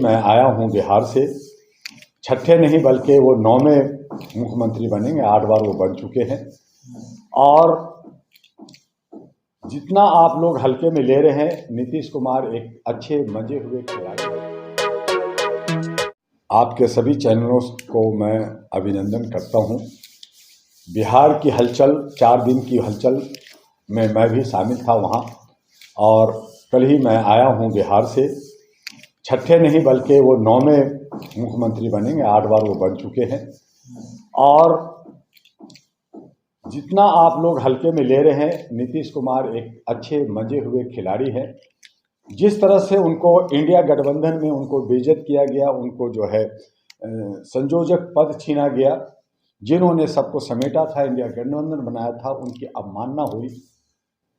मैं आया हूं बिहार से। छठे नहीं बल्कि वो 9वें मुख्यमंत्री बनेंगे, 8 बार वो बन चुके हैं। और जितना आप लोग हल्के में ले रहे हैं, नीतीश कुमार एक अच्छे मजे हुए खिलाड़ी हैं। आपके सभी चैनलों को मैं अभिनंदन करता हूं। बिहार की हलचल, 4 दिन की हलचल में मैं भी शामिल था वहां, और कल ही मैं आया हूं बिहार से। छठे नहीं बल्कि वो 9वें मुख्यमंत्री बनेंगे, 8 बार वो बन चुके हैं। और जितना आप लोग हल्के में ले रहे हैं, नीतीश कुमार एक अच्छे मजे हुए खिलाड़ी हैं। जिस तरह से उनको इंडिया गठबंधन में उनको बेइज्जत किया गया, उनको जो है संयोजक पद छीना गया, जिन्होंने सबको समेटा था, इंडिया गठबंधन बनाया था, उनकी अवमानना हुई।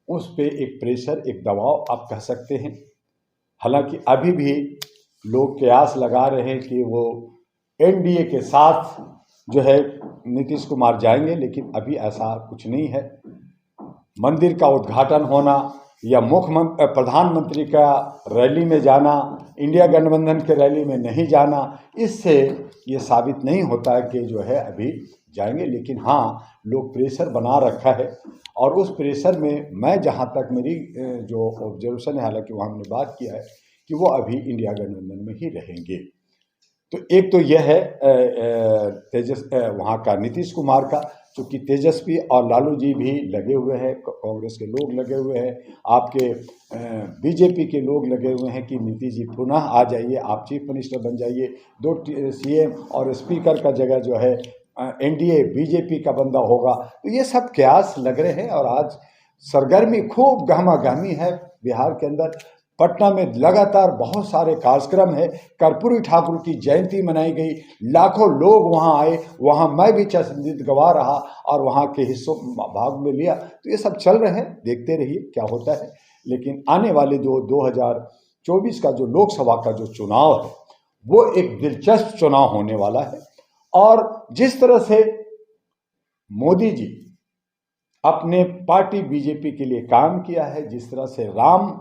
उस पे एक प्रेशर, एक दबाव आप कह सकते हैं। हालांकि अभी भी लोग कयास लगा रहे हैं कि वो एनडीए के साथ जो है नीतीश कुमार जाएंगे, लेकिन अभी ऐसा कुछ नहीं है। मंदिर का उद्घाटन होना या प्रधानमंत्री का रैली में जाना, इंडिया गठबंधन के रैली में नहीं जाना, इससे ये साबित नहीं होता है कि जो है अभी जाएंगे। लेकिन हाँ, लोग प्रेशर बना रखा है, और उस प्रेशर में मैं जहाँ तक मेरी जो ऑब्जर्वेशन है, हालांकि वहाँ हमने बात किया है कि वो अभी इंडिया गठबंधन में ही रहेंगे। तो एक तो यह है वहाँ का नीतीश कुमार का, चूँकि तेजस्वी और लालू जी भी लगे हुए हैं, कांग्रेस के लोग लगे हुए हैं, आपके बीजेपी के लोग लगे हुए हैं कि नीतीश जी पुनः आ जाइए, आप चीफ मिनिस्टर बन जाइए, 2 सीएम और स्पीकर का जगह जो है एनडीए बीजेपी का बंदा होगा। तो ये सब कयास लग रहे हैं, और आज सरगर्मी खूब गहमागहमी है बिहार के अंदर। पटना में लगातार बहुत सारे कार्यक्रम है। कर्पूरी ठाकुर की जयंती मनाई गई, लाखों लोग वहां आए, वहां मैं भी चंदित गवा रहा और वहां के हिस्सों भाग में लिया। तो ये सब चल रहे हैं, देखते रहिए क्या होता है। लेकिन आने वाले जो 2024 का जो लोकसभा का जो चुनाव है, वो एक दिलचस्प चुनाव होने वाला है। और जिस तरह से मोदी जी अपने पार्टी बीजेपी के लिए काम किया है, जिस तरह से राम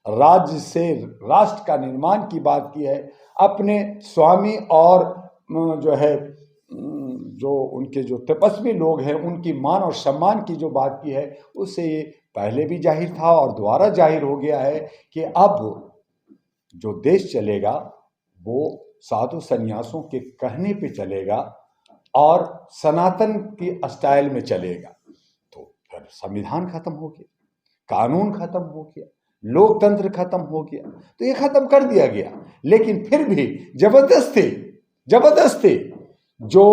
राज्य से राष्ट्र का निर्माण की बात की है, अपने स्वामी और जो है जो उनके जो तपस्वी लोग हैं उनकी मान और सम्मान की जो बात की है, उससे ये पहले भी जाहिर था और दोबारा जाहिर हो गया है कि अब जो देश चलेगा वो साधु संन्यासों के कहने पे चलेगा और सनातन की स्टाइल में चलेगा। तो फिर संविधान खत्म हो गया, कानून खत्म हो गया, लोकतंत्र खत्म हो गया, तो ये खत्म कर दिया गया। लेकिन फिर भी जबरदस्ती जो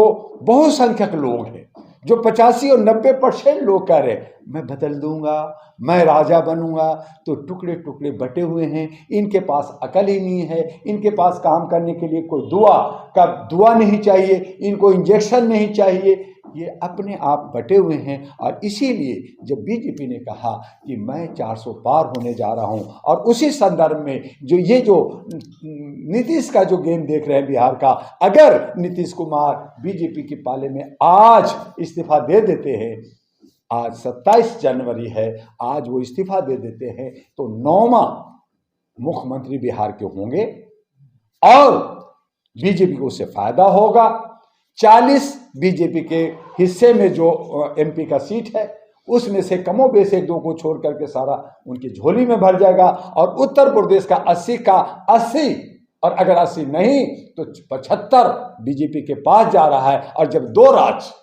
बहुसंख्यक लोग हैं, जो 85 और 90% लोग कह रहे हैं मैं बदल दूंगा, मैं राजा बनूंगा, तो टुकड़े टुकड़े बटे हुए हैं। इनके पास अकल ही नहीं है, इनके पास काम करने के लिए कोई दुआ नहीं चाहिए, इनको इंजेक्शन नहीं चाहिए, ये अपने आप बटे हुए हैं। और इसीलिए जब बीजेपी ने कहा कि मैं 400 पार होने जा रहा हूं, और उसी संदर्भ में जो नीतीश का जो गेम देख रहे हैं बिहार का, अगर नीतीश कुमार बीजेपी के पाले में आज इस्तीफा दे देते हैं, आज 27 जनवरी है, आज वो इस्तीफा दे देते हैं, तो 9वां मुख्यमंत्री बिहार के होंगे और बीजेपी को उससे फायदा होगा। 40 बीजेपी के हिस्से में जो एमपी का सीट है, उसमें से कमोबेश 1-2 को छोड़ करके सारा उनकी झोली में भर जाएगा। और उत्तर प्रदेश का 80 का 80, और अगर 80 नहीं तो 75 बीजेपी के पास जा रहा है। और जब 2 राज्य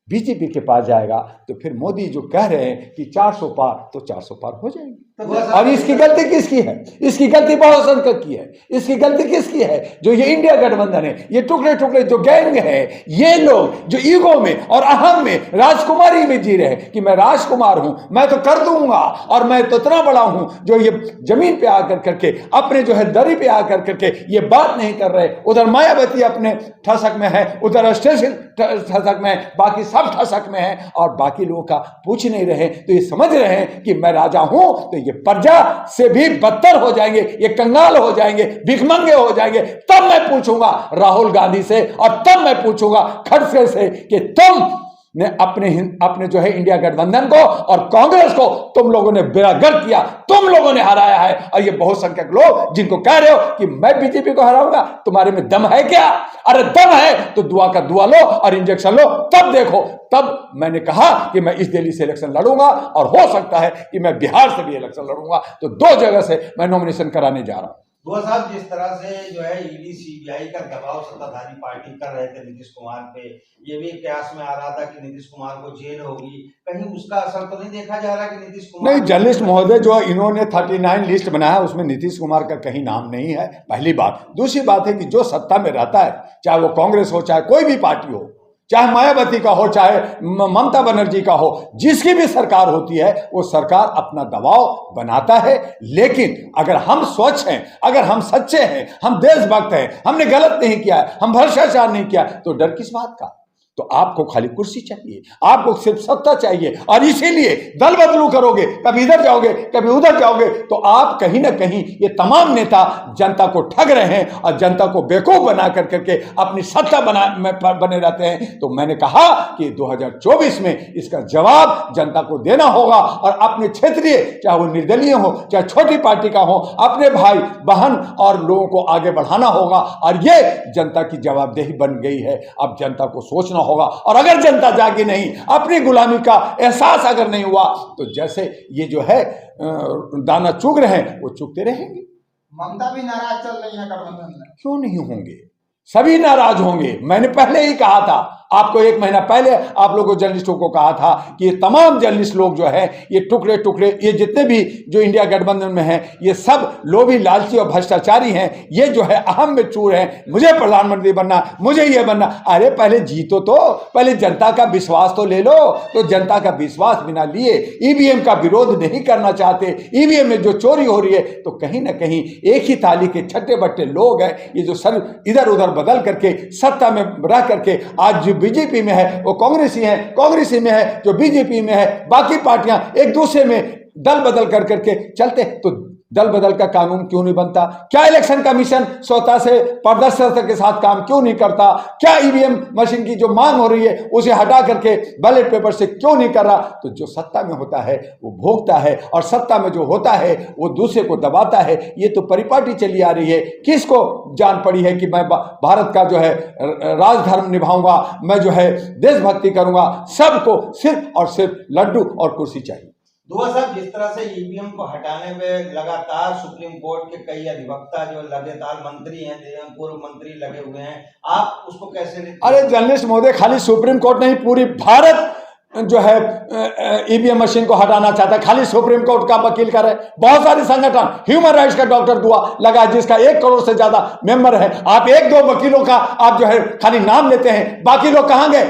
बीजेपी के पास जाएगा, तो फिर मोदी जो कह रहे हैं कि 400 पार, तो 400 पार हो जाएंगे। और इसकी गलती किसकी है? इसकी गलती बहुसंख्यक की है। इसकी गलती किसकी है? जो ये इंडिया गठबंधन है, ये टुकड़े टुकड़े जो गैंग है, ये लोग जो ईगो में और अहम में, राजकुमारी में जी रहे हैं कि मैं राजकुमार हूं, मैं तो कर दूंगा, और मैं तो इतना बड़ा हूं, जो ये जमीन पे आकर करके अपने जो है दरी पे आकर करके ये बात नहीं कर रहे। उधर मायावती अपने ठसक में है, उधर स्टेशन ठसक में है, बाकी सब ठसक में है, और बाकी लोगों का पूछ नहीं रहे। तो ये समझ रहे हैं कि मैं राजा हूं, तो ये प्रजा से भी बदतर हो जाएंगे, ये कंगाल हो जाएंगे, भिखमंगे हो जाएंगे। तब मैं पूछूंगा राहुल गांधी से, और तब मैं पूछूंगा खड़से से कि तुम ने अपने जो है इंडिया गठबंधन को और कांग्रेस को तुम लोगों ने बेड़ागर्क किया, तुम लोगों ने हराया है। और ये बहुसंख्यक लोग जिनको कह रहे हो कि मैं बीजेपी को हराऊंगा, तुम्हारे में दम है क्या? अरे दम है तो दुआ का दुआ लो और इंजेक्शन लो, तब देखो। तब मैंने कहा कि मैं इस दिल्ली से इलेक्शन लड़ूंगा और हो सकता है कि मैं बिहार से भी इलेक्शन लड़ूंगा। तो 2 जगह से मैं नॉमिनेशन कराने जा रहा हूं। दुआ साहब, जिस तरह से जो है ईडी सीबीआई का दबाव सत्ताधारी पार्टी कर रहे थे नीतीश कुमार पे, ये भी कयास में आ रहा था कि नीतीश कुमार को जेल होगी, कहीं उसका असर तो नहीं देखा जा रहा कि नीतीश कुमार? नहीं, जर्नलिस्ट महोदय, जो इन्होंने 39 लिस्ट बनाया उसमें नीतीश कुमार का कहीं नाम नहीं है, पहली बात। दूसरी बात है कि जो सत्ता में रहता है, चाहे वो कांग्रेस हो, चाहे कोई भी पार्टी हो, चाहे मायावती का हो, चाहे ममता बनर्जी का हो, जिसकी भी सरकार होती है वो सरकार अपना दबाव बनाता है। लेकिन अगर हम स्वच्छ हैं, अगर हम सच्चे हैं, हम देशभक्त हैं, हमने गलत नहीं किया है, हम भ्रष्टाचार नहीं किया, तो डर किस बात का? तो आपको खाली कुर्सी चाहिए, आपको सिर्फ सत्ता चाहिए। और इसीलिए दल बदलू करोगे, कभी इधर जाओगे कभी उधर जाओगे, तो आप कहीं ना कहीं, ये तमाम नेता जनता को ठग रहे हैं और जनता को बेवकूफ बना करके अपनी सत्ता बने रहते हैं। तो मैंने कहा कि 2024 में इसका जवाब जनता को देना होगा और अपने क्षेत्रीय, चाहे वो निर्दलीय हो, चाहे छोटी पार्टी का हो, अपने भाई बहन और लोगों को आगे बढ़ाना होगा। और ये जनता की जवाबदेही बन गई है। अब जनता को सोचना होगा, और अगर जनता जागी नहीं, अपनी गुलामी का एहसास अगर नहीं हुआ, तो जैसे ये जो है दाना चुग रहे हैं वो चुगते रहेंगे। ममता भी नाराज चल रही है गठबंधन में। क्यों नहीं होंगे? सभी नाराज होंगे। मैंने पहले ही कहा था आपको, 1 महीना पहले आप लोगों जर्नलिस्टों को कहा था कि ये तमाम जर्नलिस्ट लोग जो है, ये टुकड़े टुकड़े, ये जितने भी जो इंडिया गठबंधन में हैं, ये सब लोभी, लालची और भ्रष्टाचारी हैं। ये जो है अहम में चूर हैं, मुझे प्रधानमंत्री बनना, मुझे ये बनना। अरे पहले जीतो, तो पहले जनता का विश्वास तो ले लो। तो जनता का विश्वास बिना लिए ईवीएम का विरोध नहीं करना चाहते, ईवीएम में जो चोरी हो रही है, तो कहीं ना कहीं एक ही थाली के छट्टे बट्टे लोग हैं, ये जो सर इधर उधर बदल करके सत्ता में रह करके, आज जो बीजेपी में है वो कांग्रेसी है, कांग्रेसी में है जो बीजेपी में है, बाकी पार्टियां एक दूसरे में दल बदल कर करके चलते। तो दल बदल का कानून क्यों नहीं बनता? क्या इलेक्शन कमीशन स्वतः से पारदर्शिता के साथ काम क्यों नहीं करता? क्या ईवीएम मशीन की जो मांग हो रही है उसे हटा करके बैलेट पेपर से क्यों नहीं कर रहा? तो जो सत्ता में होता है वो भोगता है, और सत्ता में जो होता है वो दूसरे को दबाता है। ये तो परिपाटी चली आ रही है। किसको जान पड़ी है कि मैं भारत का जो है राजधर्म निभाऊंगा, मैं जो है देशभक्ति करूंगा? सबको सिर्फ और सिर्फ लड्डू और कुर्सी चाहिए। दुआ साहब, जिस तरह से ईवीएम को हटाने में लगातार सुप्रीम कोर्ट के कई अधिवक्ता जो लगातार मंत्री हैं, पूर्व मंत्री लगे हुए हैं, आप उसको कैसे? अरे जर्नलिस्ट महोदय, खाली सुप्रीम कोर्ट नहीं, पूरी भारत जो है ईवीएम मशीन को हटाना चाहता है। खाली सुप्रीम कोर्ट का वकील कर रहे, बहुत सारे संगठन, ह्यूमन राइट्स का डॉक्टर दुआ लगा जिसका 1 करोड़ से ज्यादा मेंबर है। आप 1-2 वकीलों का आप जो है खाली नाम लेते हैं, बाकी लोग कहां गए?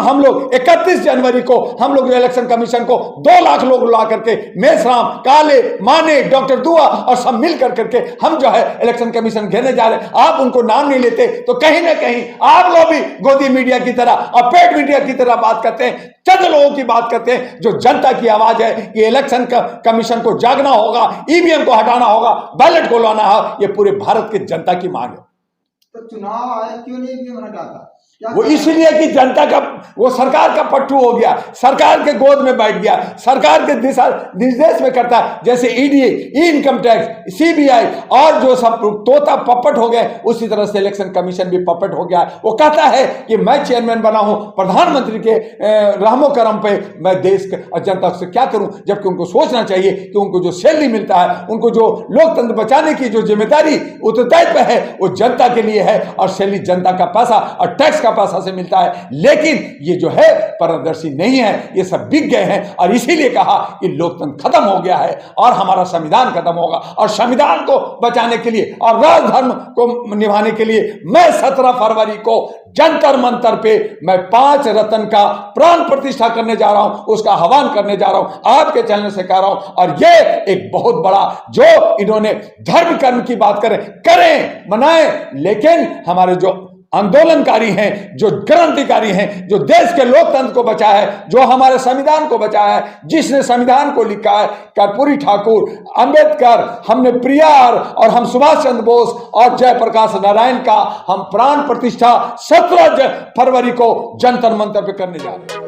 हम लोग 31 जनवरी को हम लोग इलेक्शन कमीशन को 2 लाख लोग ला करके, मेसराम, काले, माने, डॉक्टर दुआ और सब मिल कर करके हम जो है इलेक्शन कमीशन घेरने जा रहे हैं। आप उनको नाम नहीं लेते, तो कहीं ना कहीं आप लोग भी गोदी मीडिया की तरह और पेड मीडिया की तरह बात करते हैं। चंद लोगों की बात करते हैं जो जनता की आवाज है कि इलेक्शन कमीशन को जागना होगा, ईवीएम को हटाना होगा, बैलेट को लाना है। ये पूरे भारत की जनता की मांग है। तो चुनाव आयोग क्यों नहीं ईवीएम हटाता? वो इसलिए कि जनता का, वो सरकार का पट्टू हो गया, सरकार के गोद में बैठ गया, सरकार के दिशा निर्देश में करता है। जैसे ईडी, इनकम टैक्स, सीबीआई और जो सब तोता पप्पट हो गए, उसी तरह से इलेक्शन कमीशन भी पप्पट हो गया। वो कहता है कि मैं चेयरमैन बना हूं, प्रधानमंत्री के रहमो करम पे मैं देश और जनता से क्या करूं, जबकि उनको सोचना चाहिए कि उनको जो सैलरी मिलता है, उनको जो लोकतंत्र बचाने की जो जिम्मेदारी उत्तरदायित्व है वो जनता के लिए है, और सैलरी जनता का पैसा और टैक्स का पैसा से मिलता है। लेकिन ये जो है पारदर्शी नहीं है, ये सब बिक गए हैं। और इसीलिए कहा कि लोकतंत्र खत्म हो गया है और हमारा संविधान खत्म होगा। और संविधान को बचाने के लिए और राजधर्म को निभाने के लिए मैं 17 फरवरी को जंतर मंतर पे मैं 5 रत्न का प्राण प्रतिष्ठा करने जा रहा हूं, उसका आह्वान करने जा रहा हूं, आपके चैनल से कर रहा हूं। और ये एक बहुत बड़ा, जो इन्होंने धर्म कर्म की बात करें मनाएं, लेकिन हमारे जो आंदोलनकारी हैं, जो क्रांतिकारी हैं, जो देश के लोकतंत्र को बचाया है, जो हमारे संविधान को बचाया है, जिसने संविधान को लिखा है, कर्पूरी ठाकुर, अंबेडकर, हमने प्रियार और हम सुभाष चंद्र बोस और जयप्रकाश नारायण का हम प्राण प्रतिष्ठा 17 फरवरी को जंतर मंतर पे करने जा रहे हैं।